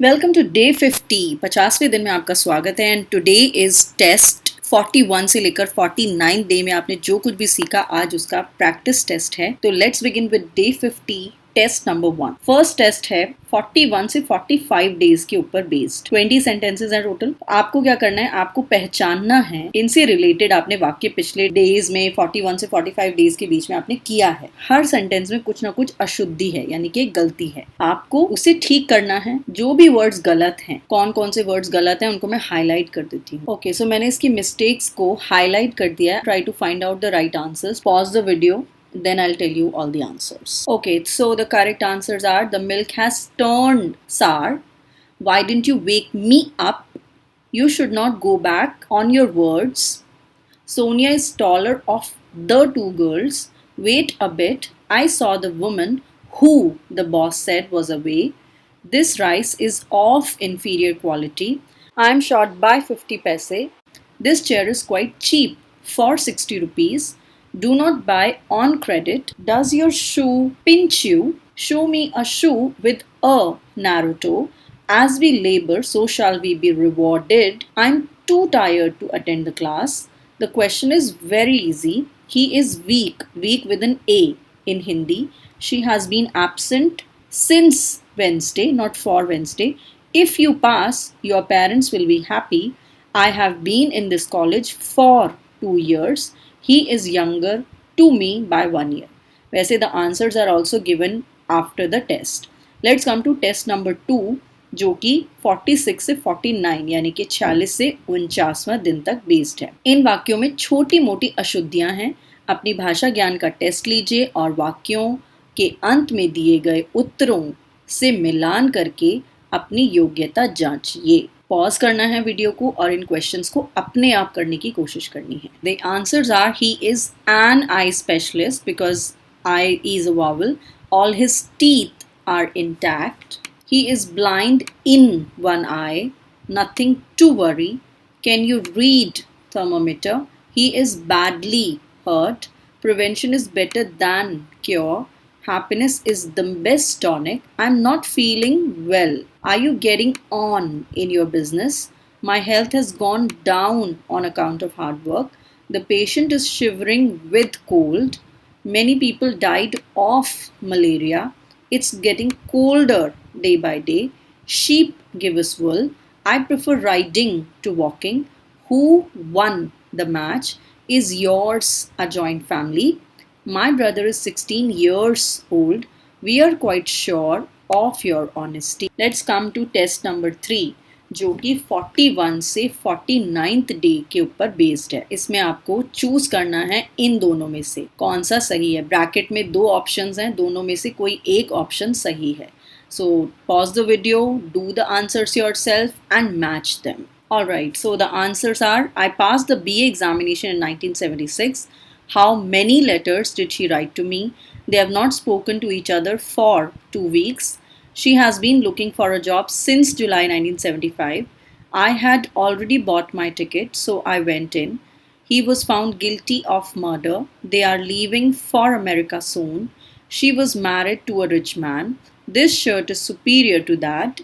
Welcome to day 50 50वें दिन में आपका स्वागत है एंड टुडे इज टेस्ट 41 से लेकर 49 डे में आपने जो कुछ भी सीखा आज उसका प्रैक्टिस टेस्ट है। तो let's begin with day 50 test number 1। First test है 41 से 45 डेज के ऊपर बेस्ड 20 सेंटेंसेस हैं टोटल। आपको क्या करना है, आपको पहचानना है इनसे रिलेटेड आपने वाक्य पिछले डेज में 41 से 45 डेज के बीच में आपने किया है। हर सेंटेंस में कुछ ना कुछ अशुद्धि है यानी कि गलती है, आपको उसे ठीक करना है। जो भी वर्ड्स गलत हैं, कौन कौन से वर्ड्स गलत हैं उनको मैं हाईलाइट कर देती हूँ। ओके, सो मैंने इसकी मिस्टेक्स को हाईलाइट कर दिया है। Try to find out the right answers. Pause the video, then I'll tell you all the answers. Okay, so the correct answers are: the milk has turned sour. Why didn't you wake me up? You should not go back on your words. Sonia is taller of the two girls. Wait a bit. I saw the woman who the boss said was away. This rice is of inferior quality. I am short by 50 paise. This chair is quite cheap for 60 rupees. Do not buy on credit. Does your shoe pinch you? Show me a shoe with a narrow toe. As we labor, so shall we be rewarded. I'm too tired to attend the class. The question is very easy. He is weak, weak with an A in Hindi. She has been absent since Wednesday, not for Wednesday. If you pass, your parents will be happy. I have been in this college for 2 years. He is younger to me by 1 year. वैसे the answers are also given after the test. Let's come to test number 2 जो कि 46 से 49 यानी कि 46 से 49वां दिन तक based है। इन वाक्यों में छोटी मोटी अशुद्धियां हैं। अपनी भाषा ज्ञान का टेस्ट लीजिए और वाक्यों के अंत में दिए गए उत्तरों से मिलान करके अपनी योग्यता जांचिए। पॉज करना है वीडियो को और इन क्वेश्चंस को अपने आप करने की कोशिश करनी है। The answers are: he is an eye specialist because I is a vowel. All his teeth are intact. He is blind in one eye. Nothing to worry. Can you read thermometer? He is badly hurt. Prevention is better than cure. Happiness is the best tonic. I'm not feeling well. Are you getting on in your business? My health has gone down on account of hard work. The patient is shivering with cold. Many people died of malaria. It's getting colder day by day. Sheep give us wool. I prefer riding to walking. Who won the match? Is yours a joint family? My brother is 16 years old. We are quite sure of your honesty. Let's come to test number 3 जो कि 41 से 49th day के ऊपर based है। इसमें आपको choose करना है इन दोनों में से कौन सा सही है। ब्रैकेट में 2 ऑप्शंस हैं, दोनों में से कोई एक ऑप्शन सही है। So pause the video, do the answers yourself and match them. Alright, so the answers are: I passed the BA examination in 1976. How many letters did she write to me? They have not spoken to each other for 2 weeks. She has been looking for a job since July 1975. I had already bought my ticket, so I went in. He was found guilty of murder. They are leaving for America soon. She was married to a rich man. This shirt is superior to that.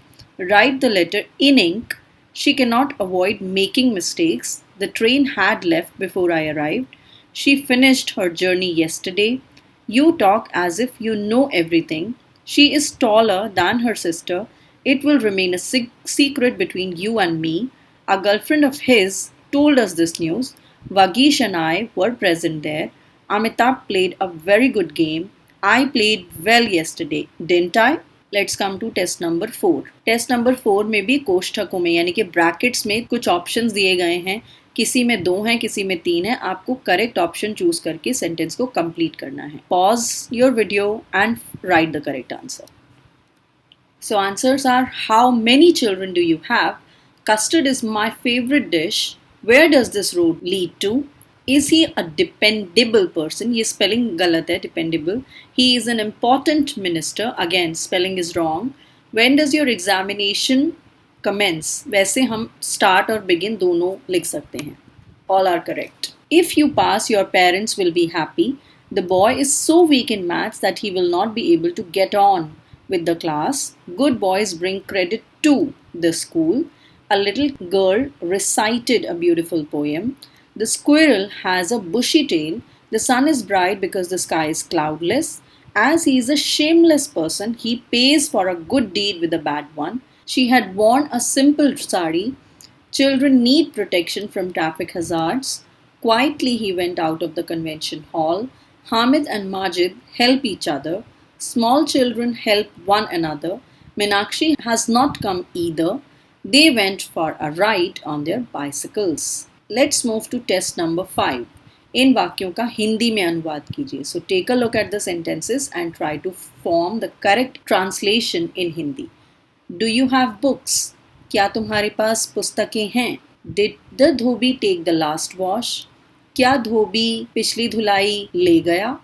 Write the letter in ink. She cannot avoid making mistakes. The train had left before I arrived. She finished her journey yesterday. You talk as if you know everything. She is taller than her sister. It will remain a secret between you and me. A girlfriend of his told us this news. Vagish and I were present there. Amitabh played a very good game. I played well yesterday, didn't I? Let's come to test number 4. Test number 4 में भी कोष्ठकों में यानी कि brackets में कुछ options दिए गए हैं। किसी में 2 हैं, किसी में 3 है। आपको करेक्ट ऑप्शन चूज करके सेंटेंस को कंप्लीट करना है। Pause your video and right the correct answer. So answers are: how many children do you have? Custard is my favorite dish. Where does this road lead to? Is he a dependable person? ये spelling गलत है, dependable. He is an important minister. Again, spelling is wrong. When does your examination commence? वैसे हम start और begin दोनों लिख सकते हैं. All are correct. If you pass, your parents will be happy. The boy is so weak in maths that he will not be able to get on with the class. Good boys bring credit to the school. A little girl recited a beautiful poem. The squirrel has a bushy tail. The sun is bright because the sky is cloudless. As he is a shameless person, he pays for a good deed with a bad one. She had worn a simple sari. Children need protection from traffic hazards. Quietly he went out of the convention hall. Hamid and Majid help each other. Small children help one another. Meenakshi has not come either. They went for a ride on their bicycles. Let's move to test number 5. इन वाक्यों का हिंदी में अनुवाद कीजिए. So take a look at the sentences and try to form the correct translation in Hindi. Do you have books? क्या तुम्हारे पास पुस्तकें हैं? Did the Dhobi take the last wash? क्या धोबी पिछली धुलाई ले गया?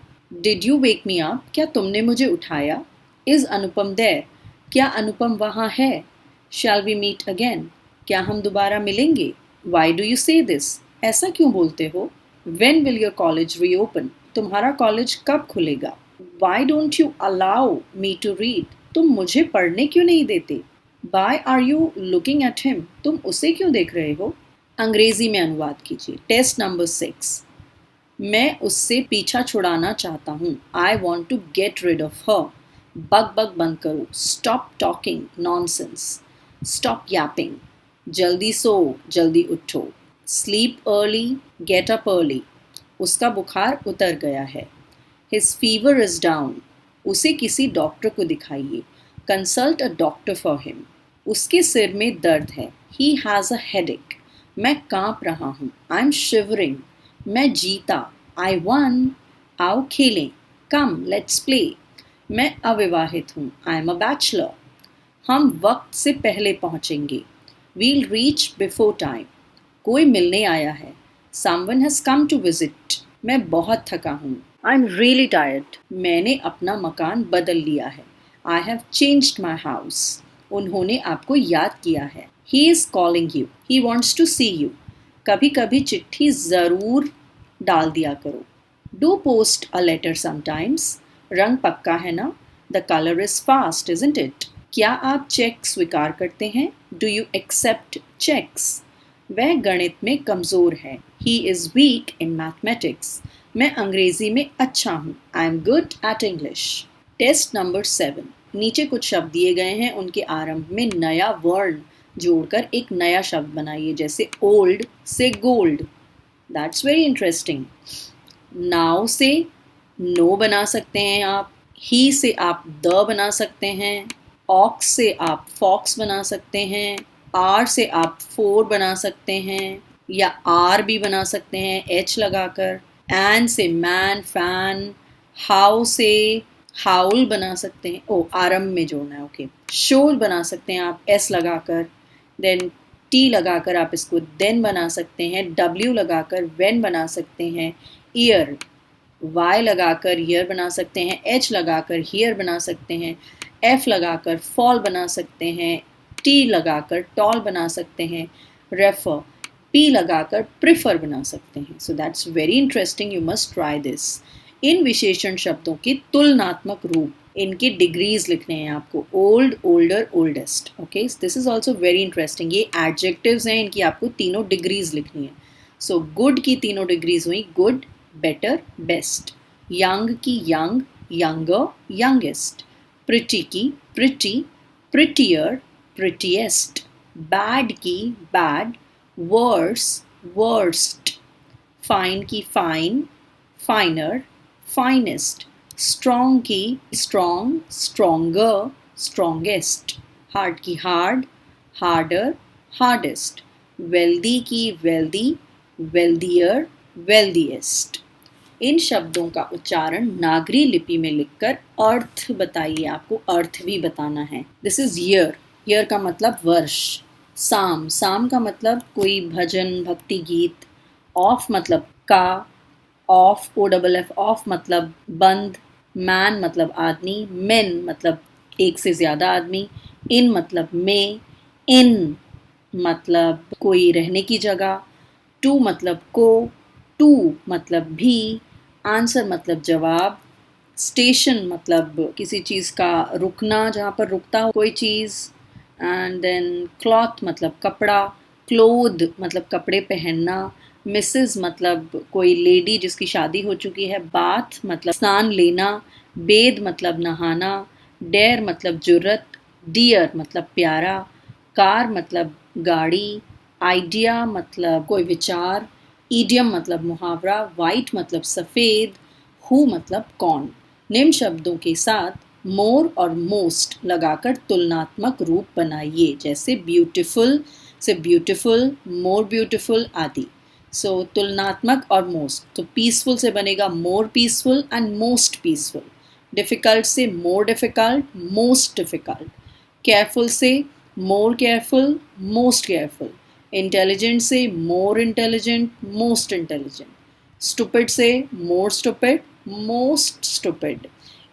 Did you wake me up? क्या तुमने मुझे उठाया? Is Anupam there? क्या अनुपम वहाँ है? Shall we meet again? क्या हम दोबारा मिलेंगे? Why do you say this? ऐसा क्यों बोलते हो? When will your college reopen? तुम्हारा कॉलेज कब खुलेगा? Why don't you allow me to read? तुम मुझे पढ़ने क्यों नहीं देते? Why are you looking at him? तुम उसे क्यों देख रहे हो? अंग्रेजी में अनुवाद कीजिए. Test number 6. मैं उससे पीछा छुड़ाना चाहता हूँ. I want to get rid of her. बक बक बंद करो. Stop talking nonsense. Stop yapping. जल्दी सो, जल्दी उठो. Sleep early, get up early. उसका बुखार उतर गया है. His fever is down. उसे किसी डॉक्टर को दिखाइए. Consult a doctor for him. उसके सिर में दर्द है. He has a headache. मैं कांप रहा हूँ. I'm shivering. मैं जीता. I won. आओ खेलें. Come, let's play. मैं अविवाहित हूँ. I'm a bachelor. हम वक्त से पहले पहुँचेंगे. We'll reach before time. कोई मिलने आया है. Someone has come to visit. मैं बहुत थका हूँ. I'm really tired. मैंने अपना मकान बदल लिया है. I have changed my house. उन्होंने आपको याद किया है. He is calling you. He wants to see you. कभी कभी चिट्ठी ज़रूर डाल दिया करो. Do post a letter sometimes. रंग पक्का है ना? The color is fast, isn't it? क्या आप चेक स्वीकार करते हैं? Do you accept checks? वह गणित में कमज़ोर है. He is weak in mathematics. मैं अंग्रेज़ी में अच्छा हूँ. I am good at English. Test number 7. नीचे कुछ शब्द दिए गए हैं. उनके आरंभ में नया वर्ण जोड़कर एक नया शब्द बनाइए. जैसे ओल्ड से gold. That's very interesting. Now से नो बना सकते हैं आप. ही से आप द बना सकते हैं. ऑक्स से आप फॉक्स बना सकते हैं. आर से आप फोर बना सकते हैं या आर भी बना सकते हैं एच लगाकर. एन से मैन फैन. हाउ से हाउल बना सकते हैं. ओ आरंभ में जोड़ना है. ओके. शोल बना सकते हैं आप एस लगाकर. देन टी लगाकर आप इसको देन बना सकते हैं. डब्ल्यू लगाकर वेन बना सकते हैं. ईयर वाई लगाकर ईयर बना सकते हैं. एच लगाकर हियर बना सकते हैं. एफ लगाकर फॉल बना सकते हैं. टी लगाकर टॉल बना सकते हैं. रेफर पी लगाकर प्रिफर बना सकते हैं. So that's very interesting. You must try this. इन विशेषण शब्दों के तुलनात्मक रूप, इनके डिग्रीज लिखने हैं आपको. Old, older, oldest. Okay, this is also very interesting. ये एडजेक्टिव्स हैं. इनकी आपको तीनों डिग्रीज लिखनी है. सो गुड की तीनों डिग्रीज हुई गुड, बेटर, बेस्ट. यंग की यंग, यंगर, यंगेस्ट. प्रिटी की प्रिटी, प्रिटियर, प्रिटीएस्ट. बैड की बैड, वर्स, वर्स्ट. फाइन की फाइन, फाइनर, फाइनेस्ट. स्ट्रॉन्ग की स्ट्रॉन्ग, स्ट्रॉन्गर, स्ट्रॉन्गेस्ट. हार्ड की हार्ड, हार्डर, हार्डेस्ट. वेल्दी की वेल्दी, वेल्दियर, वेल्दिएस्ट. इन शब्दों का उच्चारण नागरी लिपि में लिखकर अर्थ बताइए. आपको अर्थ भी बताना है. This is year. ईयर का मतलब वर्ष. साम, साम का मतलब कोई भजन भक्ति गीत. ऑफ मतलब का. Off O double F off मतलब बंद. मैन मतलब आदमी. मेन मतलब एक से ज़्यादा आदमी. इन मतलब में. इन मतलब कोई रहने की जगह. टू मतलब को. टू मतलब भी. आंसर मतलब जवाब. स्टेशन मतलब किसी चीज़ का रुकना, जहाँ पर रुकता हो कोई चीज़। एंड देन क्लॉथ मतलब कपड़ा, क्लोथ मतलब कपड़े पहनना, मिसेस मतलब कोई लेडी जिसकी शादी हो चुकी है, बाथ मतलब स्नान लेना, बेद मतलब नहाना, डेयर मतलब जुर्रत, डियर मतलब प्यारा, कार मतलब गाड़ी, आइडिया मतलब कोई विचार, ईडियम मतलब मुहावरा, वाइट मतलब सफ़ेद, हु मतलब कौन। निम्न शब्दों के साथ मोर और मोस्ट लगाकर तुलनात्मक रूप बनाइए, जैसे ब्यूटीफुल से ब्यूटीफुल, मोर ब्यूटीफुल आदि। सो तुलनात्मक और मोस्ट, तो पीसफुल से बनेगा more peaceful and most peaceful, difficult से more difficult, most difficult, careful से more careful, most careful, intelligent से more intelligent, most intelligent, stupid से मोर स्टूपिड, मोस्ट स्टूपिड।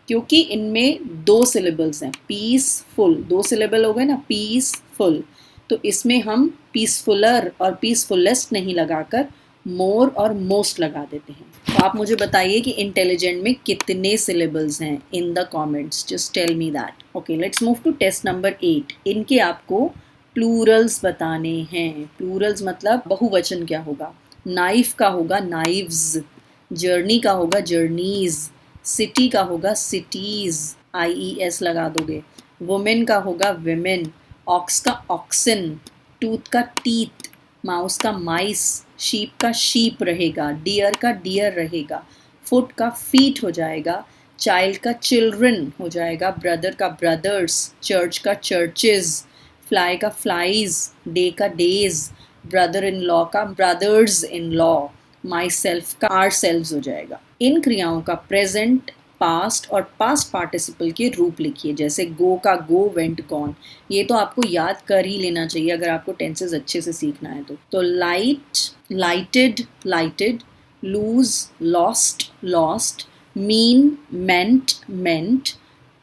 क्योंकि इनमें दो सिलेबल्स हैं, पीसफुल दो सिलेबल हो गए ना, पीसफुल, तो इसमें हम पीसफुलर और पीसफुलेस्ट नहीं लगाकर मोर और मोस्ट लगा देते हैं। तो आप मुझे बताइए कि इंटेलिजेंट में कितने सिलेबल्स हैं in the comments, just tell me that. Okay, let's move to test number 8। इनके आपको प्लूरल्स बताने हैं। प्लूरल्स मतलब बहुवचन क्या होगा। नाइफ का होगा नाइव्स, जर्नी का होगा जर्नीज, सिटी का होगा सिटीज़, IES लगा दोगे। वुमेन का होगा विमेन, ऑक्स का ऑक्सन, टूथ का टीथ, माउस का माइस, शीप का शीप रहेगा, डियर का डियर रहेगा, फुट का फीट हो जाएगा, चाइल्ड का चिल्ड्रन हो जाएगा, ब्रदर का ब्रदर्स, चर्च का चर्चेज, फ्लाई का फ्लाइज, डे का डेज, ब्रदर इन लॉ का brothers in law, my self का आर सेल्व्स हो जाएगा। इन क्रियाओं का प्रेजेंट, पास्ट और पास्ट पार्टिसिपल के रूप लिखिए, जैसे गो का गो, वेंट गॉन। ये तो आपको याद कर ही लेना चाहिए अगर आपको टेंसेस अच्छे से सीखना है तो light, lighted, lighted, lose, lost, lost, mean, meant, meant,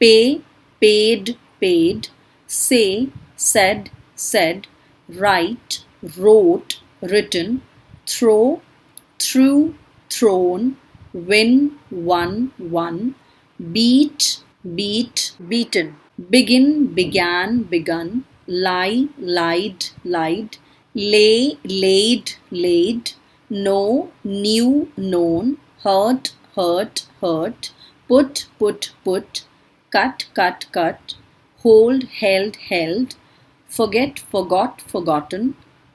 pay, paid, paid, say, said, said, write, wrote, written, throw, threw, thrown, win, won, won, beat, beat, beaten, begin, began, begun, lie, lied, lied, lay, laid, laid, know, knew, known, hurt, hurt, hurt, put, put, put, cut, cut, cut, hold, held, held, forget, forgot, forgotten,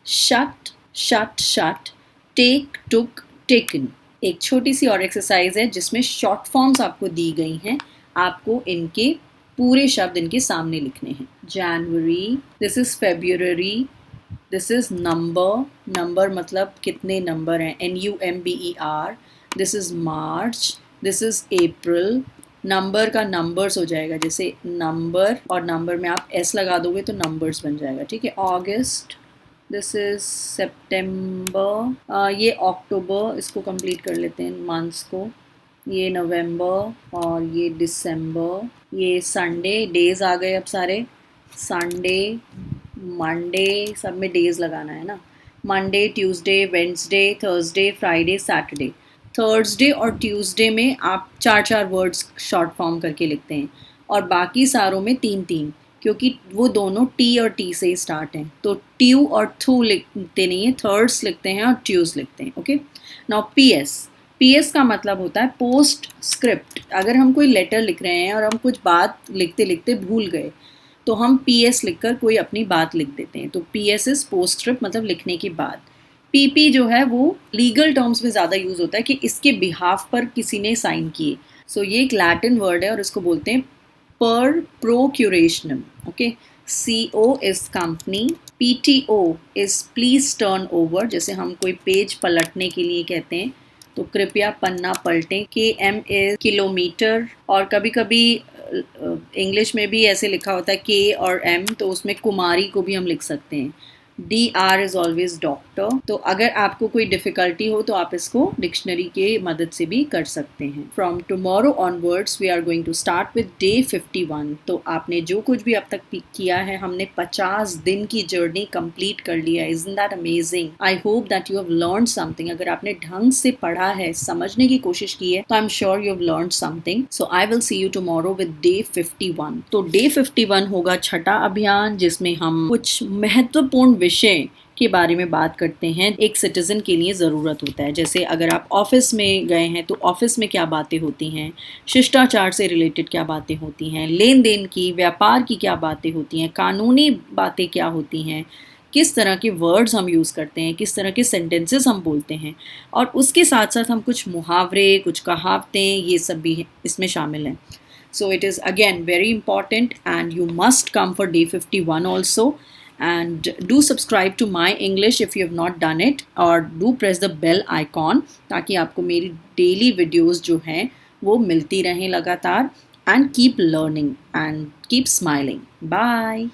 shut, shut, shut, take, took, taken। एक छोटी सी और exercise है जिसमें short forms आपको दी गई हैं, आपको इनके पूरे शब्द इनके सामने लिखने हैं। January, this is February, this is number, number मतलब कितने नंबर हैं, NUMBER, this is March, this is April, number का नंबर्स हो जाएगा, जैसे नंबर और नंबर में आप S लगा दोगे तो नंबर्स बन जाएगा, ठीक है। अगस्त, दिस इज सितंबर, ये अक्टूबर, इसको कंप्लीट कर लेते हैं मंथ्स को, ये नवंबर और ये दिसंबर, ये संडे, डेज आ गए अब सारे, संडे, मंडे, सब में डेज लगाना है ना, Monday, Tuesday, Wednesday, Thursday, Friday, Saturday. Thursday और ट्यूसडे में आप 4-4 वर्ड्स शॉर्ट फॉर्म करके लिखते हैं और बाकी सारों में 3-3, क्योंकि वो दोनों टी और टी से ही स्टार्ट हैं, तो ट्यू और थू लिखते नहीं है, थर्ड्स लिखते हैं और ट्यूज लिखते हैं। ओके, नाउ PS का मतलब होता है पोस्ट स्क्रिप्ट। अगर हम कोई लेटर लिख रहे हैं और हम कुछ बात लिखते लिखते भूल गए तो हम PS लिखकर कोई अपनी बात लिख देते हैं, तो PS इज पोस्ट स्क्रिप्ट, मतलब लिखने की बात। PP जो है वो लीगल टर्म्स में ज़्यादा यूज़ होता है कि इसके बिहाफ पर किसी ने साइन किए। सो ये एक लैटिन वर्ड है और इसको बोलते हैं per procurationem. Okay, CO is company, PTO is please turn over, जैसे हम कोई पेज पलटने के लिए कहते हैं तो कृपया पन्ना पलटें। KM इज किलोमीटर, और कभी कभी इंग्लिश में भी ऐसे लिखा होता है K और M, तो उसमें कुमारी को भी हम लिख सकते हैं। DR is always doctor. तो अगर आपको कोई डिफिकल्टी हो तो आप इसको डिक्शनरी के मदद से भी कर सकते हैं। From tomorrow onwards we are going to start with day 51। तो आपने जो कुछ भी अब तक किया है, हमने 50 दिन की जर्नी कंप्लीट कर लिया। Isn't that amazing? I hope that you have learn something. अगर आपने ढंग से पढ़ा है, समझने की कोशिश की है, तो I am sure you have learn something. So I will see you tomorrow with day 51। तो डे 51 होगा छठा अभियान, जिसमें हम कुछ महत्वपूर्ण विषय के बारे में बात करते हैं एक सिटीजन के लिए ज़रूरत होता है। जैसे अगर आप ऑफिस में गए हैं तो ऑफिस में क्या बातें होती हैं, शिष्टाचार से रिलेटेड क्या बातें होती हैं, लेन देन की, व्यापार की क्या बातें होती हैं, कानूनी बातें क्या होती हैं, किस तरह के वर्ड्स हम यूज़ करते हैं, किस तरह के सेंटेंसेस हम बोलते हैं, और उसके साथ साथ हम कुछ मुहावरे, कुछ कहावतें, ये सब भी इसमें शामिल हैं। So it is again very important and you must come for day 51 also, and do subscribe to my English if you have not done it, or do press the bell icon ताकि आपको मेरी daily videos जो हैं वो मिलती रहें लगातार। And keep learning and keep smiling. Bye.